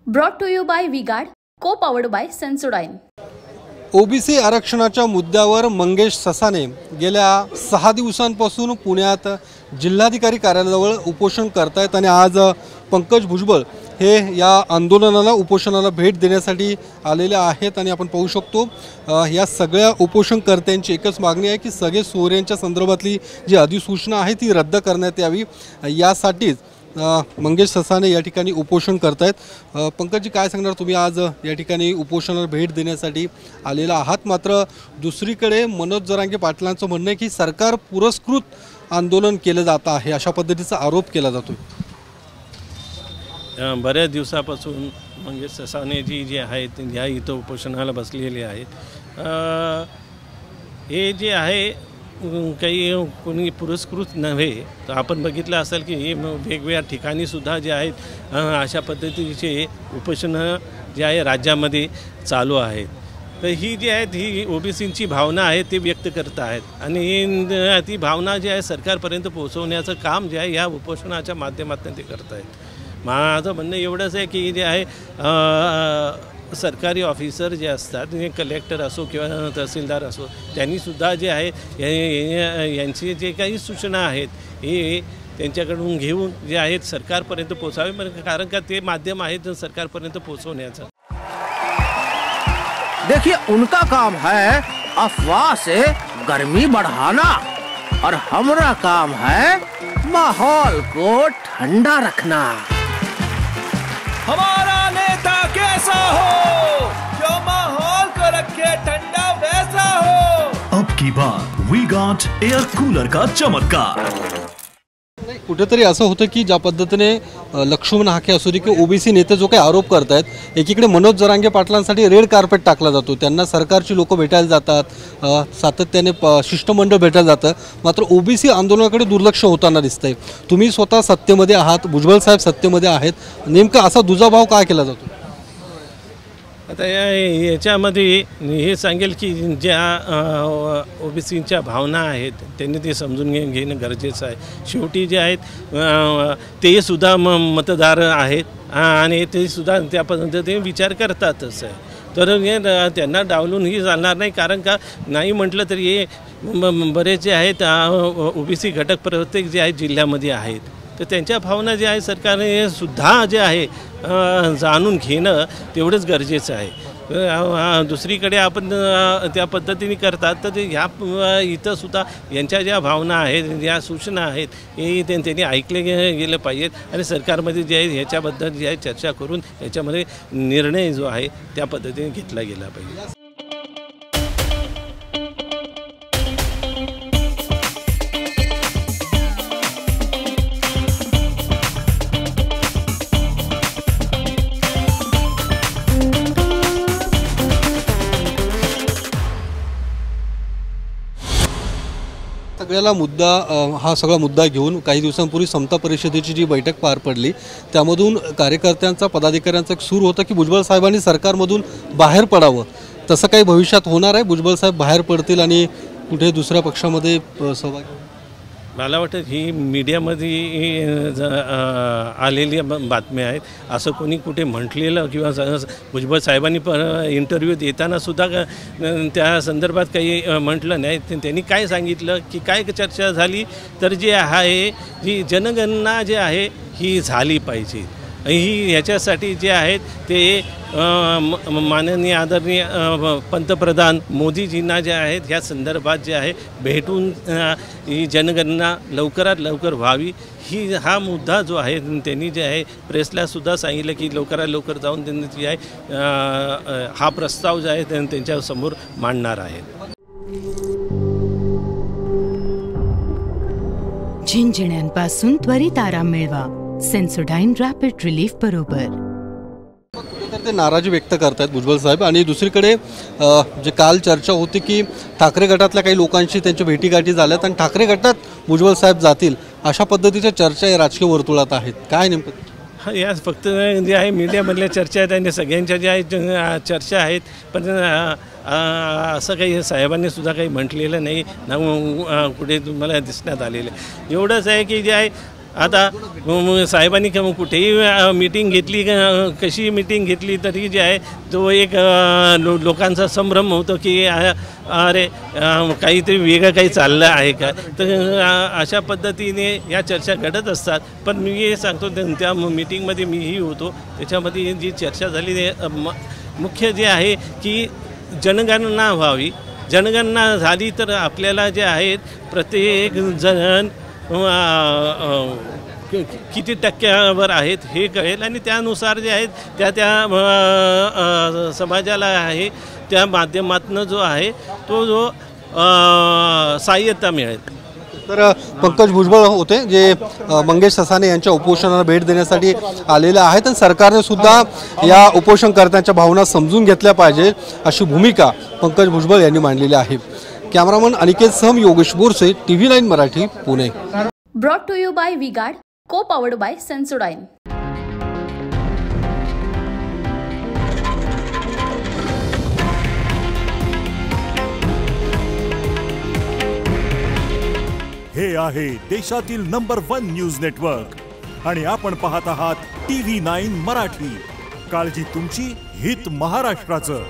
Brought to you by V-Guard, co-powered by Sensodyne. OBC आरक्षणाच्या मुद्द्यावर मंगेश ससाने गेल्या 6 दिवसांपासून पुण्यात जिल्हाधिकारी कार्यालयाजवळ उपोषण करतायत आणि आज पंकज भुजबळ हे या आंदोलनाला उपोषणाला भेट देण्यासाठी आलेले आहेत आणि आपण पाहू शकतो या सगळ्या उपोषणकर्त्यांची एकच मागणी आहे की सगळे सोयऱ्यांच्या संदर्भातली जी अधिसूचना आहे ती रद्द करण्यात यावी। यासाठीच मंगेश ससाने या ठिकाणी उपोषण करतायत। पंकजजी काय सांगणार, तुम्ही आज या ठिकाणी उपोषणाला भेट देण्यासाठी आलेला आहात, मात्र दुसरीकडे मनोज जरांगे पाटलांचं म्हणणं आहे की सरकार पुरस्कृत आंदोलन केलं जात आहे, अशा पद्धतीचा आरोप केला जातो। बऱ्याच दिवसापासून मंगेश ससानेजी जे आहेत या इथं उपोषणाला बसलेले आहेत। हे जे आहे काही कोणी पुरस्कृत नव्हे, तर आपण बघितलं असेल की वेगवेगळ्या ठिकाणी सुद्धा जे आहेत अशा पद्धतीचे उपोषणं जे आहे राज्यामध्ये चालू आहेत। तर ही जी आहेत ही ओबीसींची भावना आहे ते व्यक्त करत आहेत आणि ती भावना जी आहे सरकारपर्यंत पोहोचवण्याचं काम जे आहे या उपोषणाच्या माध्यमातून ते करत आहेत। माझं म्हणणं एवढंच आहे की जे आहे सरकारी ऑफिसर जे असतात, कलेक्टर असो किंवा तहसीलदार असो, त्यांनीसुद्धा जे आहे यांची जे काही सूचना आहेत हे त्यांच्याकडून घेऊन जे आहेत सरकारपर्यंत पोहोचावे, कारण का ते माध्यम आहेत सरकारपर्यंत पोहोचवण्याचं। देखिए, उनका काम है अफवाह से गर्मी बढ़ाना और हमारा काम है माहौल को ठंडा रखना। हमारा नेता कैसा हो जो माहौल को रखे ठंडा वैसा हो। अब की बार वी गॉट एयर कूलर का चमत्कार। कुठेतरी असं होतं की ज्या पद्धतीने लक्ष्मण हाके असू दे की ओबीसी नेते जो काही आरोप करतायत, एकीकडे मनोज जरांगे पाटलांसाठी रेड कार्पेट टाकला जातो, त्यांना सरकारची लोक भेटायला जातात, सातत्याने शिष्टमंडळ भेटायला जातं, मात्र ओबीसी आंदोलनाकडे दुर्लक्ष होताना दिसतंय। तुम्ही स्वतः सत्तेमध्ये आहात, भुजबळ साहेब सत्तेमध्ये आहेत, नेमका असा दुजाभाव का केला जातो? आता याच्यामध्ये हे सांगेल की ज्या ओबीसींच्या भावना आहेत त्यांनी ते समजून घेणं गरजेचं आहे। शेवटी जे आहेत ते सुद्धा मतदार आहेत आणि ते सुद्धा त्या पद्धतीने विचार करतातच आहे, तर त्यांना डावलूनही चालणार नाही, कारण का नाही म्हटलं तरी हे बरेच जे आहेत ओबीसी घटक प्रत्येक जे आहेत जिल्ह्यामध्ये आहेत, तर त्यांच्या भावना जे आहे सरकारने सुद्धा जे आहे जाणून घेणं तेवढंच गरजेचं आहे। दुसरीकडे आपण त्या पद्धतीने करतात, तर ते ह्या इथं सुद्धा यांच्या ज्या भावना आहेत, ज्या सूचना आहेत हे त्यांनी ऐकले गेलं पाहिजेत आणि सरकारमध्ये जे आहे ह्याच्याबद्दल जे आहे चर्चा करून याच्यामध्ये निर्णय जो आहे त्या पद्धतीने घेतला गेला पाहिजे। सगळ्याला मुद्दा हा सगळा मुद्दा घेऊन काही दिवसांपूर्वी समता परिषदेची जी बैठक पार पडली, त्यामधून कार्यकर्त्यांचा पदाधिकाऱ्यांचा एक सूर होता की भुजबळ साहेबांनी सरकारमधून बाहेर पडावं। तसं काही भविष्यात होणार आहे? भुजबळ साहेब बाहेर पडतील आणि कुठे दुसऱ्या पक्षामध्ये सहभागी? मला वाटतं ही मीडियामध्ये आलेली बातम्या आहेत, असं कोणी कुठे म्हटलेलं किंवा भुजबळ साहेबांनी इंटरव्ह्यू देतानासुद्धा त्या संदर्भात काही म्हटलं नाही। त्यांनी काय सांगितलं की काय चर्चा झाली, तर जे आहे जी जनगणना जे आहे ही झाली पाहिजे, ही ह्याच्यासाठी जे आहेत ते माननीय आदरणीय पंतप्रधान मोदीजींना जे आहेत ह्या संदर्भात जे आहे भेटून ही जनगणना लवकरात लवकर व्हावी, हा मुद्दा जो आहे त्यांनी जे आहे प्रेसला सुद्धा सांगितलं की लवकरात लवकर जाऊन त्यांनी जे आहे हा प्रस्ताव जो आहे त्यांच्यासमोर मांडणार आहेत। झिंझिण्यांपासून त्वरित आराम मिळवा सेन्सोडाइन रॅपिड रिलीफ बरोबर। ते नाराजी व्यक्त करतायत भुजबळ साहेब, आणि दुसरीकडे जे काल चर्चा होती की ठाकरे गटातल्या काही लोकांशी त्यांच्या भेटीगाठी झाल्यात आणि ठाकरे गटात भुजबळ साहेब जातील, अशा पद्धतीच्या चर्चा या राजकीय वर्तुळात आहेत, काय नेमकं? या फक्त जे आहे मीडियामधल्या चर्चा आहेत आणि सगळ्यांच्या ज्या आहेत चर्चा आहेत, पण असं काही साहेबांनी सुद्धा काही म्हटलेलं नाही ना कुठे तुम्हाला दिसण्यात आलेलं। एवढंच आहे की जे आहे आता साहेबांनी कुठेही मीटिंग घेतली, कशी मीटिंग घेतली तरी जे आहे तो एक लोकांचा संभ्रम होतो की अरे काहीतरी वेगळं काही चाललं आहे का. तर अशा पद्धतीने या चर्चा घडत असतात. पण मी हे सांगतो त्या मीटिंगमध्ये मीही होतो. त्याच्यामध्ये जी चर्चा झाली मुख्य जे आहे की जनगणना व्हावी. जनगणना झाली तर आपल्याला जे आहेत प्रत्येक जण किती टक्क्यावर आहेत हे कळेल आणि त्यानुसार जे आहेत त्या समाजाला आहे त्या माध्यमातून जो आहे तो जो सहाय्यता मिळेल. तर पंकज भुजबळ होते जे मंगेश ससाणे यांच्या उपोषणाला भेट देण्यासाठी आलेले आहेत आणि सरकारने सुद्धा या उपोषणकर्त्यांच्या भावना समजून घेतल्या पाहिजे अशी भूमिका पंकज भुजबळ यांनी मांडलेली आहे. कॅमेरामन अनिकेत सम, Yogesh Borse, TV9 Marathi, Pune. Brought to you by V Guard, co powered bye Sensodyne. हे आहे देशातील नंबर 1 न्यूज नेटवर्क आणि आपण पाहत आहात TV9 मराठी. काळजी तुमची, हित महाराष्ट्राचं.